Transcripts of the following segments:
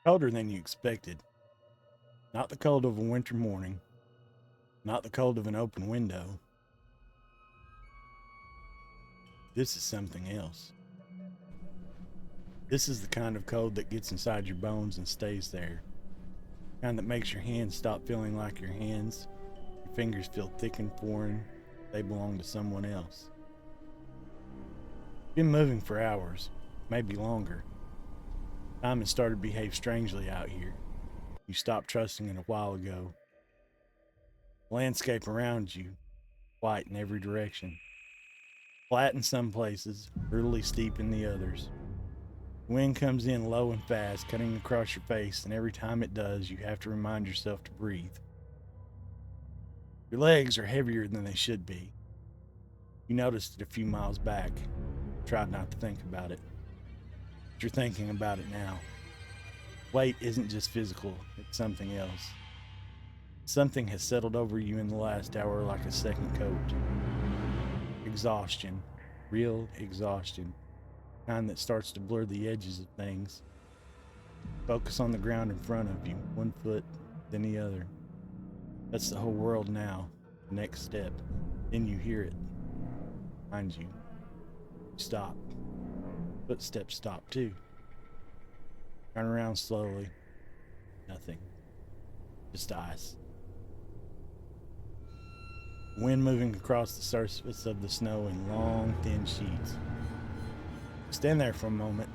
Colder than you expected. Not the cold of a winter morning, not the cold of an open window. This is something else. This is the kind of cold that gets inside your bones and stays there. The kind that makes your hands stop feeling like your hands. Your fingers feel thick and foreign. They belong to someone else. You've been moving for hours, maybe longer. Time has started to behave strangely out here. You stopped trusting it a while ago. The landscape around you, white in every direction. Flat in some places, brutally steep in the others. The wind comes in low and fast, cutting across your face, and every time it does, you have to remind yourself to breathe. Your legs are heavier than they should be. You noticed it a few miles back. Tried not to think about it. But you're thinking about it now. Weight isn't just physical, it's something else. Something has settled over you in the last hour like a second coat. Exhaustion. Real exhaustion. Kind that starts to blur the edges of things. Focus on the ground in front of you, one foot, then the other. That's the whole world now. The next step. Then you hear it. Behind you. Stop. Footsteps stop too. Turn around slowly. Nothing. Just ice. Wind moving across the surface of the snow in long, thin sheets. Stand there for a moment,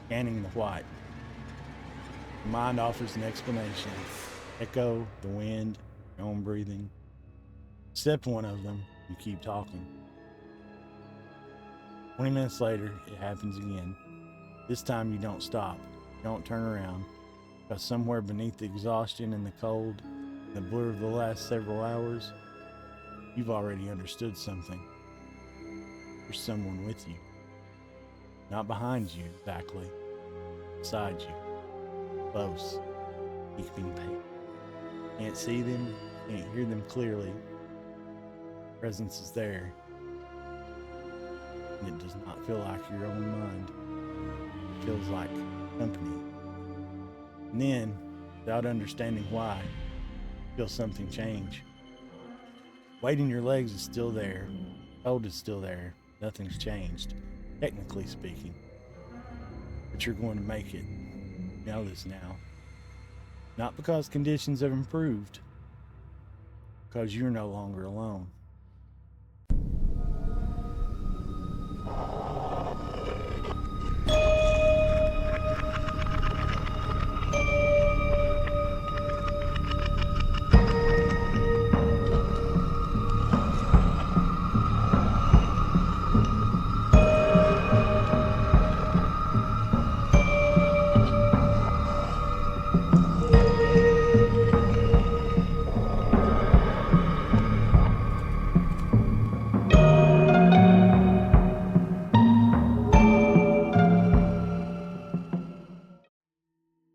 scanning the white. Your mind offers an explanation. Echo, the wind, your own breathing. Accept one of them, you keep talking. 20 minutes later, it happens again. This time you don't stop. You don't turn around. Because somewhere beneath the exhaustion and the cold, and the blur of the last several hours, you've already understood something. There's someone with you. Not behind you, exactly. Beside you. Close. Keeping pace. Can't see them, can't hear them clearly. Presence is there. And it does not feel like your own mind. It feels like company. And then, without understanding why, you feel something change. Weight in your legs is still there. Cold is still there. Nothing's changed, technically speaking. But you're going to make it. You know this now. Not because conditions have improved, because you're no longer alone.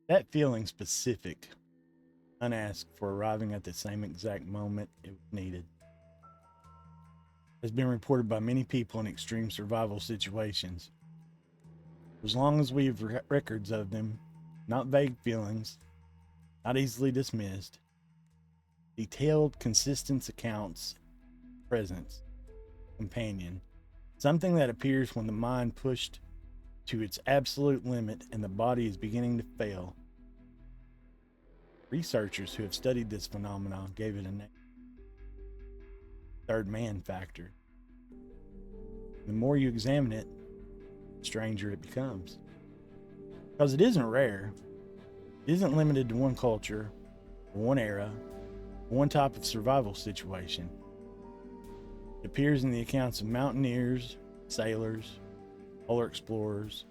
That feeling specific, unasked for arriving at the same exact moment it was needed, has been reported by many people in extreme survival situations. As long as we have records of them, not vague feelings, not easily dismissed, detailed, consistent accounts, presence, companion, something that appears when the mind pushed to its absolute limit and the body is beginning to fail. Researchers who have studied this phenomenon gave it a name: third man factor. The more you examine it, the stranger it becomes. Because it isn't rare, it isn't limited to one culture, one era, one type of survival situation. It appears in the accounts of mountaineers, sailors, polar explorers,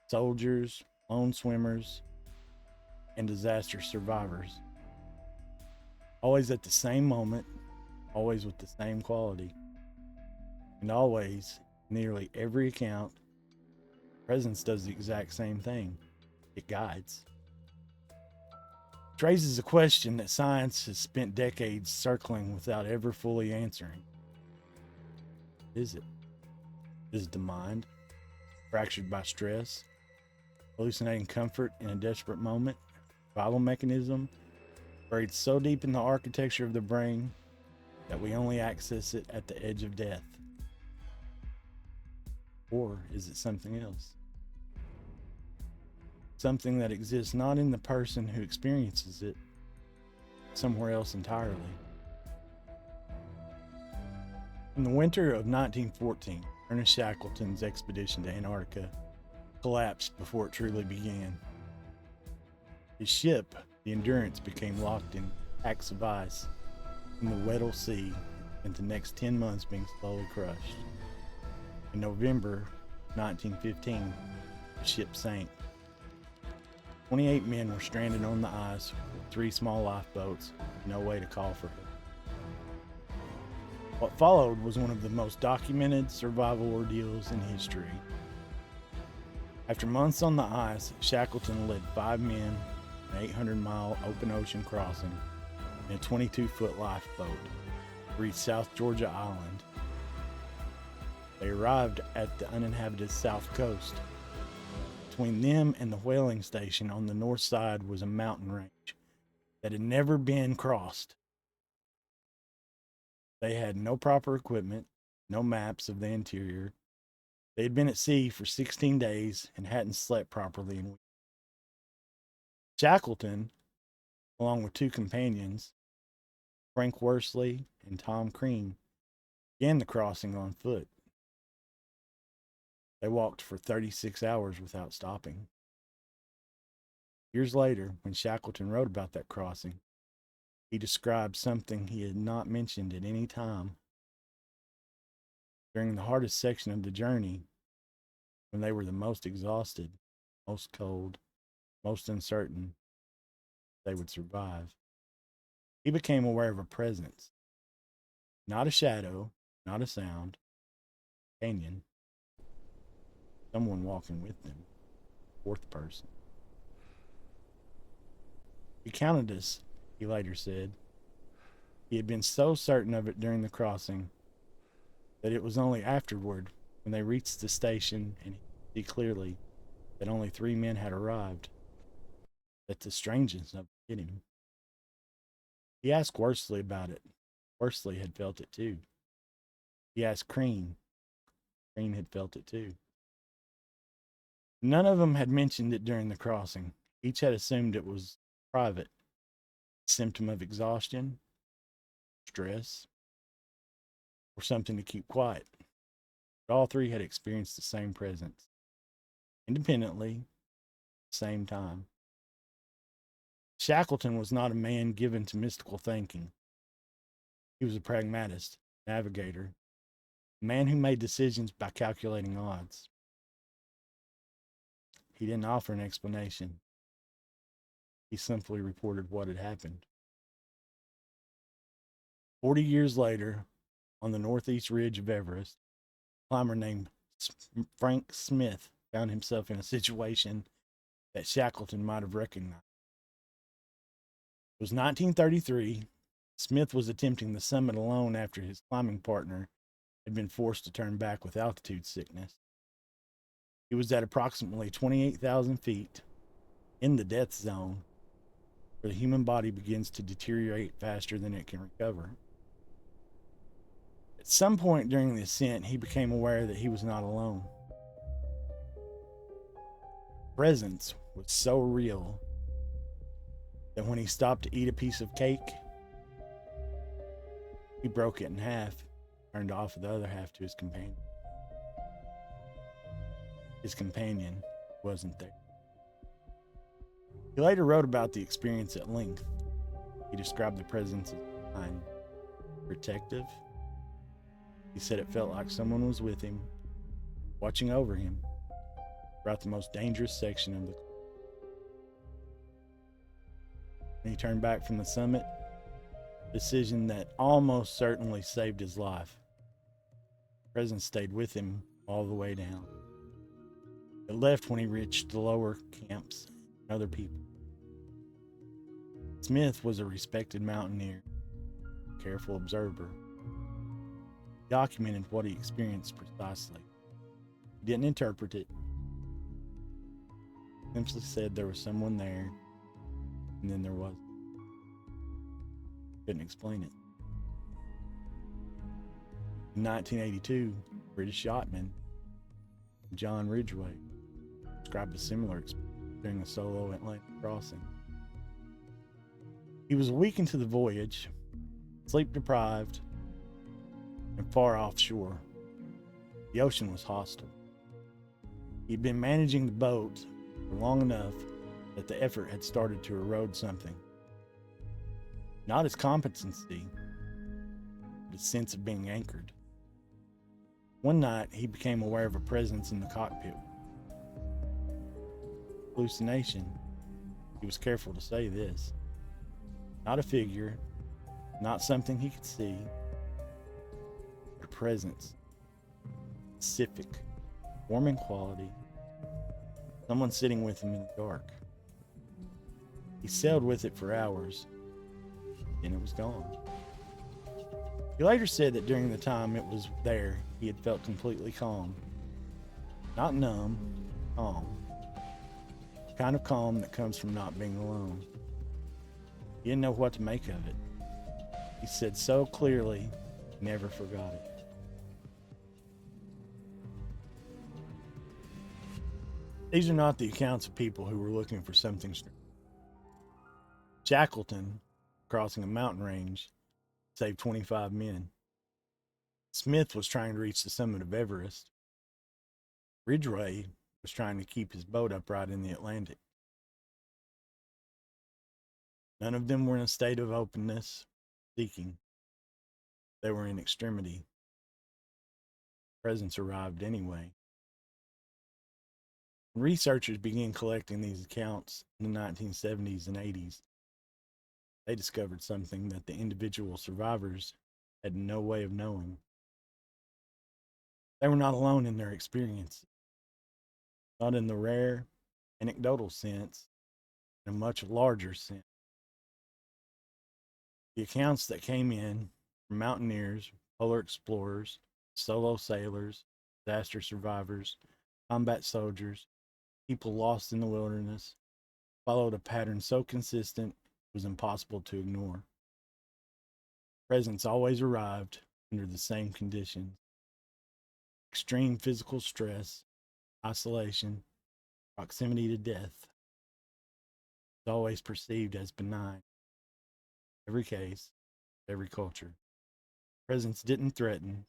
soldiers, lone swimmers, and disaster survivors. Always at the same moment, always with the same quality. And always, nearly every account, presence does the exact same thing. It guides. It raises a question that science has spent decades circling without ever fully answering. Is it? Is the mind fractured by stress? hallucinating comfort in a desperate moment, survival mechanism buried so deep in the architecture of the brain that we only access it at the edge of death. Or is it something else? Something that exists not in the person who experiences it, somewhere else entirely. In the winter of 1914, Ernest Shackleton's expedition to Antarctica collapsed before it truly began. His ship, the Endurance, became locked in packs of ice in the Weddell Sea, and the next 10 months being slowly crushed. In November 1915, the ship sank. 28 men were stranded on the ice with 3 small lifeboats, with no way to call for help. What followed was one of the most documented survival ordeals in history. After months on the ice, Shackleton led 5 men an 800-mile open ocean crossing in a 22-foot lifeboat to reach South Georgia Island. They arrived at the uninhabited south coast. Between them and the whaling station on the north side was a mountain range that had never been crossed. They had no proper equipment, no maps of the interior. They had been at sea for 16 days and hadn't slept properly in weeks. Shackleton, along with 2 companions, Frank Worsley and Tom Crean, began the crossing on foot. They walked for 36 hours without stopping. Years later, when Shackleton wrote about that crossing, he described something he had not mentioned at any time. During the hardest section of the journey, when they were the most exhausted, most cold, most uncertain they would survive, he became aware of a presence. Not a shadow, not a sound, a companion, someone walking with them, 4th person. He counted us, he later said. He had been so certain of it during the crossing that it was only afterward, when they reached the station and he could see clearly that only 3 men had arrived, that the strangeness of it hit him. He asked Worsley about it. Worsley had felt it too. He asked Crean. Crean had felt it too. None of them had mentioned it during the crossing. Each had assumed it was private, a symptom of exhaustion, stress, or something to keep quiet. But all 3 had experienced the same presence, independently, at the same time. Shackleton was not a man given to mystical thinking. He was a pragmatist, navigator, a man who made decisions by calculating odds. He didn't offer an explanation. He simply reported what had happened. 40 years later, on the northeast ridge of Everest, a climber named Frank Smith found himself in a situation that Shackleton might have recognized. It was 1933. Smith was attempting the summit alone after his climbing partner had been forced to turn back with altitude sickness. He was at approximately 28,000 feet, in the death zone, where the human body begins to deteriorate faster than it can recover. At some point during the ascent, he became aware that he was not alone. Presence was so real that when he stopped to eat a piece of cake, he broke it in half, turned to offer the other half to his companion. His companion wasn't there. He later wrote about the experience at length. He described the presence as kind, protective. He said it felt like someone was with him, watching over him throughout the most dangerous section of the climb. When he turned back from the summit, a decision that almost certainly saved his life. Presence stayed with him all the way down. It left when he reached the lower camps and other people. Smith was a respected mountaineer, a careful observer. He documented what he experienced precisely. He didn't interpret it. Simply said there was someone there, and then there was. Couldn't explain it. In 1982, British yachtman John Ridgway described a similar experience during a solo Atlantic crossing. He was a week into the voyage, sleep deprived, and far offshore. The ocean was hostile. He'd been managing the boat for long enough that the effort had started to erode something. Not his competency, but his sense of being anchored. One night, he became aware of a presence in the cockpit. Hallucination. He was careful to say this. Not a figure, not something he could see, but a presence. Specific, warm in quality. Someone sitting with him in the dark. He sailed with it for hours, then it was gone. He later said that during the time it was there, he had felt completely calm. Not numb, calm. The kind of calm that comes from not being alone. He didn't know what to make of it. He said so clearly, he never forgot it. These are not the accounts of people who were looking for something strange. Shackleton, crossing a mountain range, saved 25 men. Smith was trying to reach the summit of Everest. Ridgway was trying to keep his boat upright in the Atlantic. None of them were in a state of openness, seeking. They were in extremity. Presence arrived anyway. When researchers began collecting these accounts in the 1970s and 80s, they discovered something that the individual survivors had no way of knowing. They were not alone in their experience, not in the rare, anecdotal sense, in a much larger sense. The accounts that came in from mountaineers, polar explorers, solo sailors, disaster survivors, combat soldiers, people lost in the wilderness, followed a pattern so consistent it was impossible to ignore. Presence always arrived under the same conditions: extreme physical stress, isolation, proximity to death. It's always perceived as benign. Every case, every culture. Presence didn't threaten,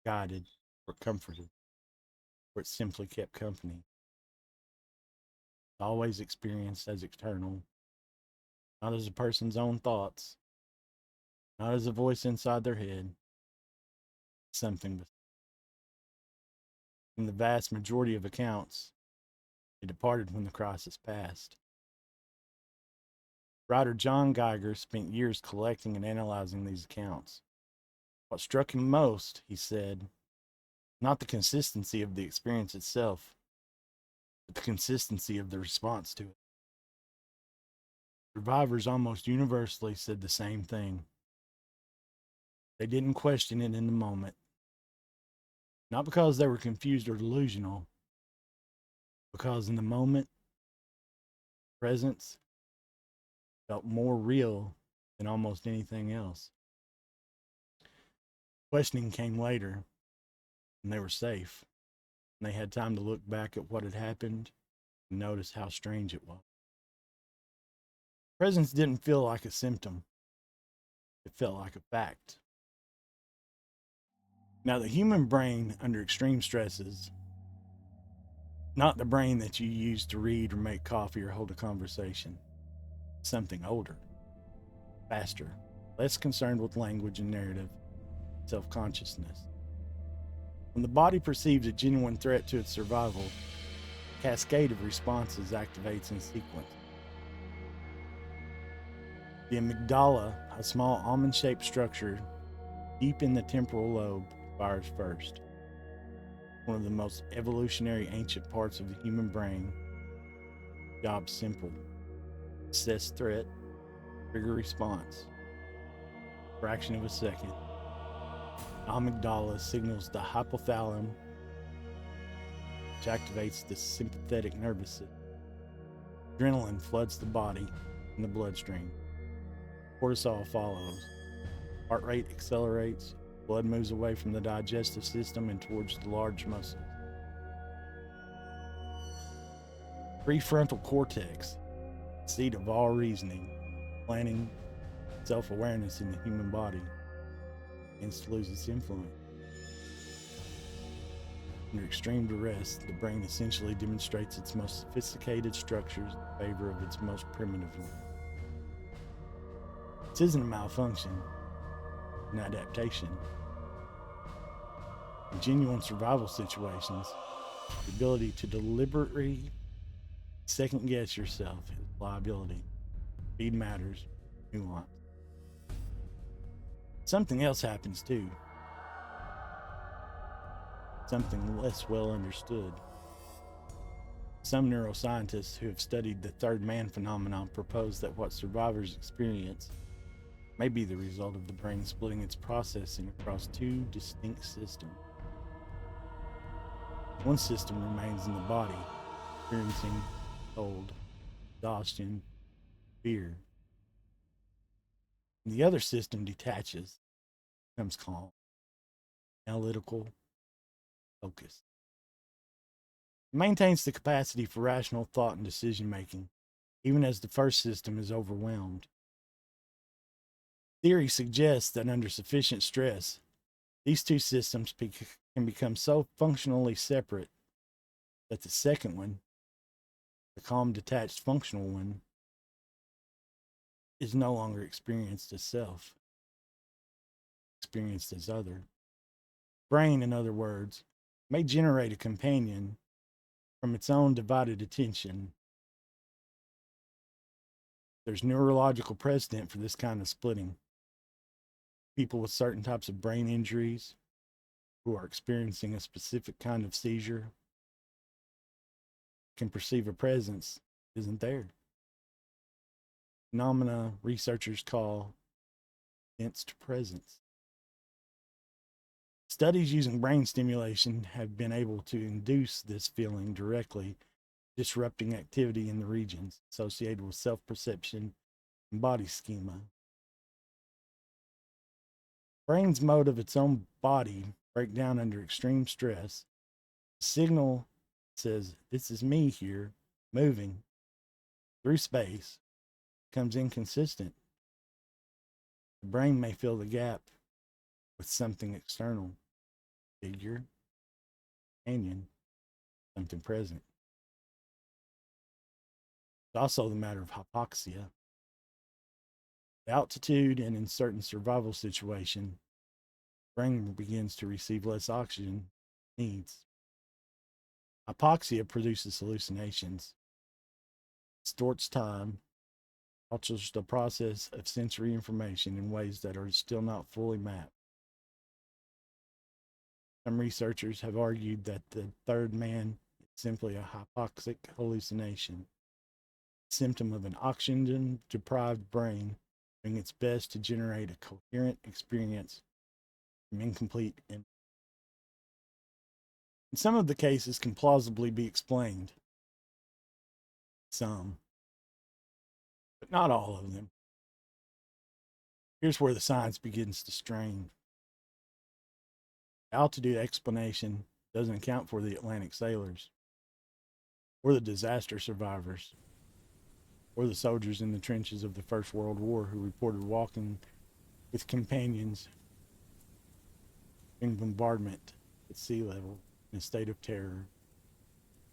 guided, or comforted, or it simply kept company. It's always experienced as external, not as a person's own thoughts, not as a voice inside their head, something. In the vast majority of accounts, they departed when the crisis passed. Writer John Geiger spent years collecting and analyzing these accounts. What struck him most, he said, not the consistency of the experience itself, but the consistency of the response to it. Survivors almost universally said the same thing. They didn't question it in the moment, not because they were confused or delusional, because in the moment, presence felt more real than almost anything else. Questioning came later, and they were safe, and they had time to look back at what had happened and notice how strange it was. Presence didn't feel like a symptom. It felt like a fact. Now, the human brain under extreme stresses, not the brain that you use to read or make coffee or hold a conversation, something older, faster, less concerned with language and narrative, self-consciousness. When the body perceives a genuine threat to its survival, a cascade of responses activates in sequence. The amygdala, a small almond-shaped structure deep in the temporal lobe, fires first. One of the most evolutionary ancient parts of the human brain. Job simple. Assess threat, trigger response. Fraction of a second. Amygdala signals the hypothalamus, which activates the sympathetic nervous system. Adrenaline floods the body and the bloodstream. Cortisol follows. Heart rate accelerates. Blood moves away from the digestive system and towards the large muscles. Prefrontal cortex, seat of all reasoning, planning, self awareness in the human body, begins to lose its influence. Under extreme duress, the brain essentially demonstrates its most sophisticated structures in favor of its most primitive ones. This isn't a malfunction, an adaptation. In genuine survival situations, the ability to deliberately second guess yourself is liability. Speed matters, nuance. Something else happens too. Something less well understood. Some neuroscientists who have studied the third man phenomenon propose that what survivors experience may be the result of the brain splitting its processing across two distinct systems. One system remains in the body, experiencing cold, exhaustion, fear. And the other system detaches, becomes calm, analytical, focused. It maintains the capacity for rational thought and decision making, even as the first system is overwhelmed. Theory suggests that under sufficient stress, these two systems can become so functionally separate that the second one, the calm, detached, functional one, is no longer experienced as self, experienced as other. Brain, in other words, may generate a companion from its own divided attention. There's neurological precedent for this kind of splitting. People with certain types of brain injuries who are experiencing a specific kind of seizure can perceive a presence that isn't there. Phenomena researchers call sensed presence. Studies using brain stimulation have been able to induce this feeling directly, disrupting activity in the regions associated with self-perception and body schema. Brain's mode of its own body break down under extreme stress. The signal says, "This is me here, moving through space," becomes inconsistent. The brain may fill the gap with something external, figure, companion, something present. It's also the matter of hypoxia. At altitude and in certain survival situations, the brain begins to receive less oxygen it needs. Hypoxia produces hallucinations, distorts time, alters the process of sensory information in ways that are still not fully mapped. Some researchers have argued that the third man is simply a hypoxic hallucination, a symptom of an oxygen deprived brain doing its best to generate a coherent experience from incomplete images. And some of the cases can plausibly be explained. Some, but not all of them. Here's where the science begins to strain. The altitude explanation doesn't account for the Atlantic sailors, or the disaster survivors, or the soldiers in the trenches of the First World War who reported walking with companions in bombardment at sea level in a state of terror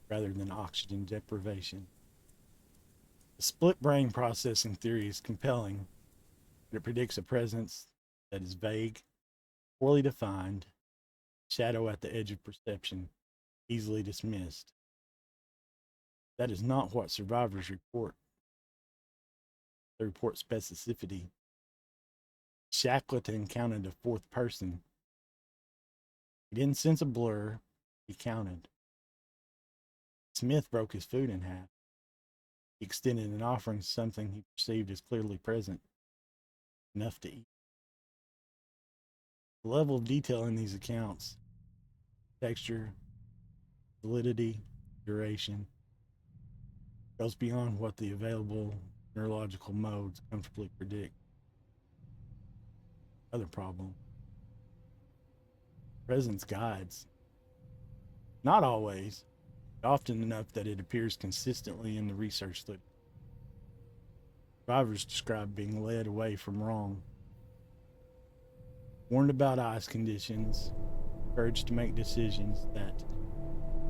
rather than oxygen deprivation. The split brain processing theory is compelling, but it predicts a presence that is vague, poorly defined, shadow at the edge of perception, easily dismissed. That is not what survivors report. They report specificity. Shackleton counted a fourth person. He didn't sense a blur, he counted. Smith broke his food in half. He extended an offering to something he perceived as clearly present, enough to eat. The level of detail in these accounts, texture, validity, duration, goes beyond what the available neurological modes comfortably predict. Other problem, presence guides. Not always, but often enough that it appears consistently in the research that survivors describe being led away from wrong, warned about eyes conditions, encouraged to make decisions that,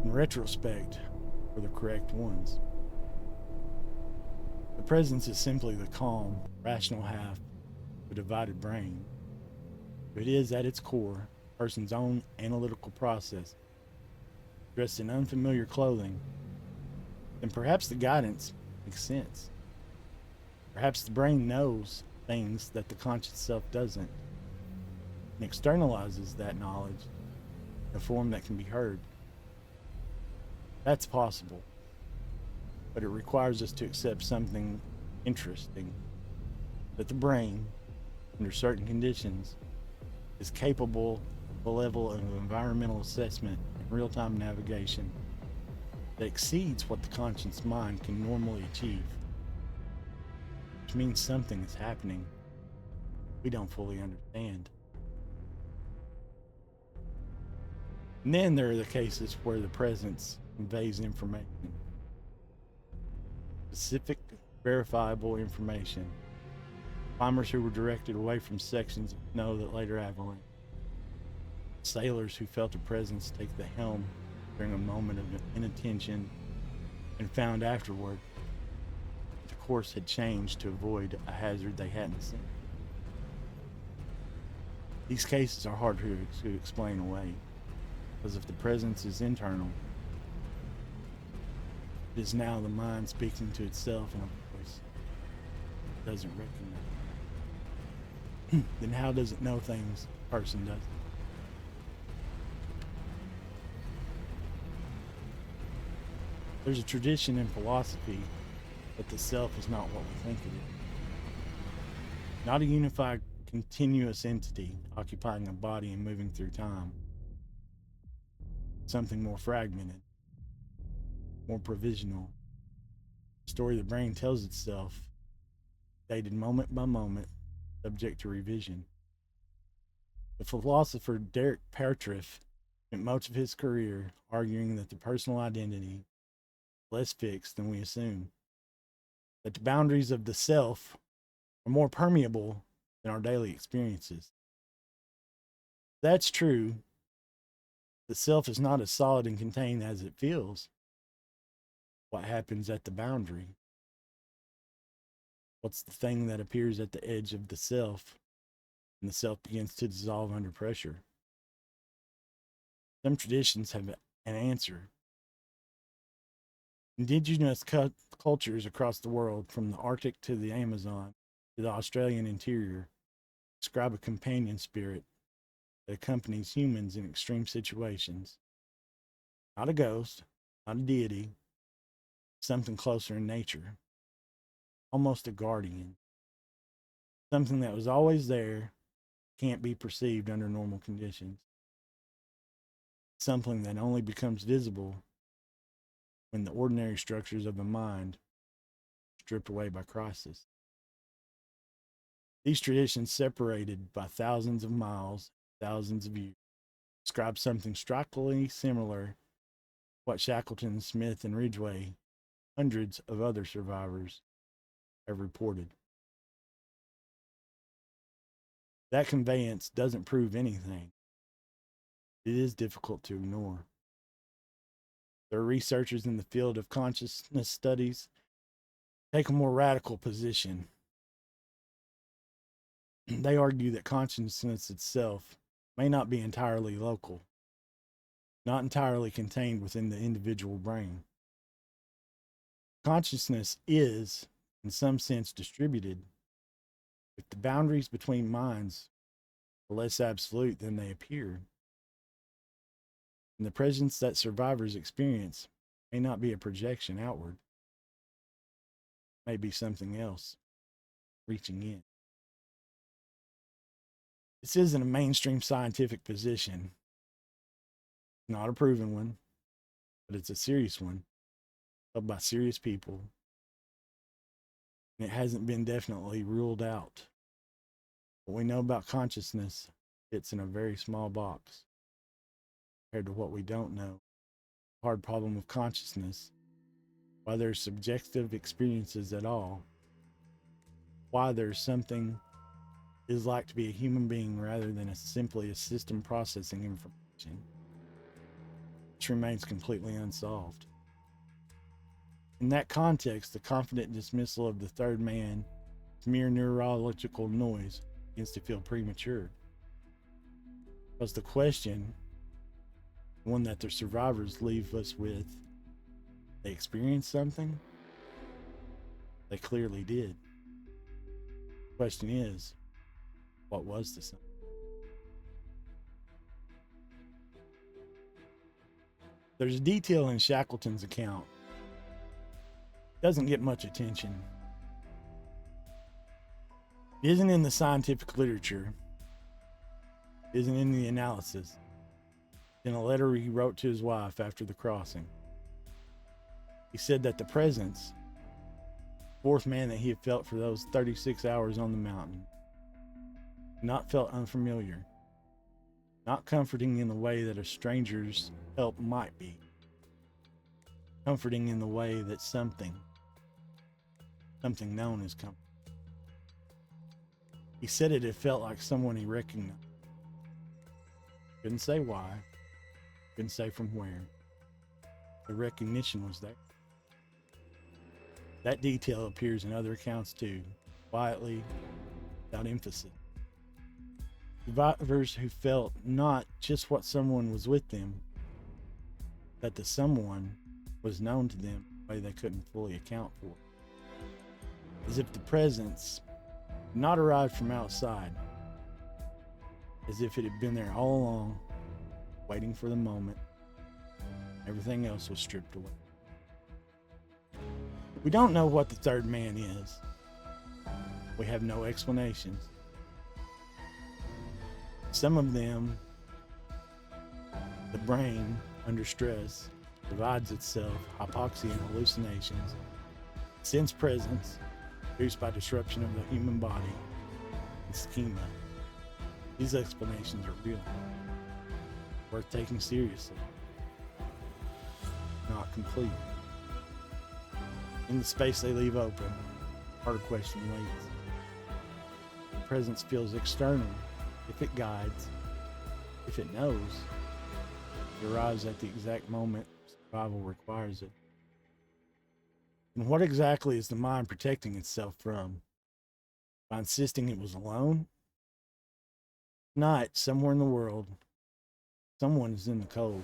in retrospect, were the correct ones. The presence is simply the calm, rational half of a divided brain. It is, at its core, a person's own analytical process, dressed in unfamiliar clothing, then perhaps the guidance makes sense. Perhaps the brain knows things that the conscious self doesn't, and externalizes that knowledge in a form that can be heard. That's possible, but it requires us to accept something interesting, that the brain, under certain conditions, is capable of a level of environmental assessment and real-time navigation that exceeds what the conscious mind can normally achieve, which means something is happening we don't fully understand. And then there are the cases where the presence conveys information, specific, verifiable information. Climbers who were directed away from sections of snow that later avalanched. Sailors who felt a presence take the helm during a moment of inattention and found afterward that the course had changed to avoid a hazard they hadn't seen. These cases are hard to explain away, because if the presence is internal, it is now the mind speaking to itself in a voice it doesn't recognize. Then how does it know things a person doesn't? There's a tradition in philosophy that the self is not what we think it is. Not a unified, continuous entity occupying a body and moving through time. Something more fragmented, more provisional. The story the brain tells itself, dated moment by moment, subject to revision. The philosopher Derek Partriff spent much of his career arguing that the personal identity is less fixed than we assume, that the boundaries of the self are more permeable than our daily experiences. If that's true. The self is not as solid and contained as it feels. What happens at the boundary? What's the thing that appears at the edge of the self and the self begins to dissolve under pressure? Some traditions have an answer. Indigenous cultures across the world, from the Arctic to the Amazon to the Australian interior, describe a companion spirit that accompanies humans in extreme situations. Not a ghost, not a deity, something closer in nature, almost a guardian. Something that was always there, can't be perceived under normal conditions. Something that only becomes visible when the ordinary structures of the mind are stripped away by crisis. These traditions, separated by thousands of miles, thousands of years, describe something strikingly similar to what Shackleton, Smith, and Ridgway, hundreds of other survivors, have reported. That conveyance doesn't prove anything. It is difficult to ignore. There are researchers in the field of consciousness studies take a more radical position. They argue that consciousness itself may not be entirely local, not entirely contained within the individual brain. Consciousness is, in some sense, distributed if the boundaries between minds are less absolute than they appear. And the presence that survivors experience may not be a projection outward, it may be something else reaching in. This isn't a mainstream scientific position, not a proven one, but it's a serious one, held by serious people and it hasn't been definitely ruled out. What we know about consciousness fits in a very small box compared to what we don't know. The hard problem of consciousness, why there's subjective experiences at all, why there's something is like to be a human being rather than simply a system processing information, which remains completely unsolved. In that context, the confident dismissal of the third man as mere neurological noise begins to feel premature. Because the question, one that the survivors leave us with, they experienced something? They clearly did. The question is, what was the something? There's a detail in Shackleton's account. It doesn't get much attention. It isn't in the scientific literature. It isn't in the analysis. In a letter he wrote to his wife after the crossing, he said that the presence, fourth man that he had felt for those 36 hours on the mountain, not felt unfamiliar, not comforting in the way that a stranger's help might be, comforting in the way that something known as comfort. He said it had felt like someone he recognized. Couldn't say why, couldn't say from where. The recognition was there. That detail appears in other accounts too, quietly, without emphasis. Survivors who felt not just what someone was with them, that the someone was known to them in a way they couldn't fully account for. As if the presence had not arrived from outside, as if it had been there all along, waiting for the moment. Everything else was stripped away. We don't know what the third man is. We have no explanations. Some of them, the brain, under stress, divides itself, hypoxia and hallucinations, sense presence, produced by disruption of the human body, and schema. These explanations are real, worth taking seriously, not complete. In the space they leave open, a harder question waits. The presence feels external if it guides, if it knows, it arrives at the exact moment survival requires it. And what exactly is the mind protecting itself from? By insisting it was alone? Tonight, somewhere in the world, someone is in the cold,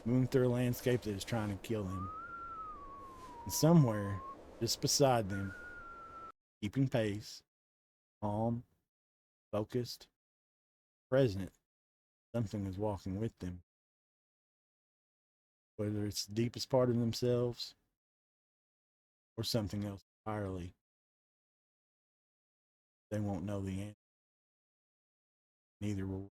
moving through a landscape that is trying to kill them. And somewhere, just beside them, keeping pace, calm, focused, present, something is walking with them. Whether it's the deepest part of themselves or something else entirely, they won't know the answer. Neither will we.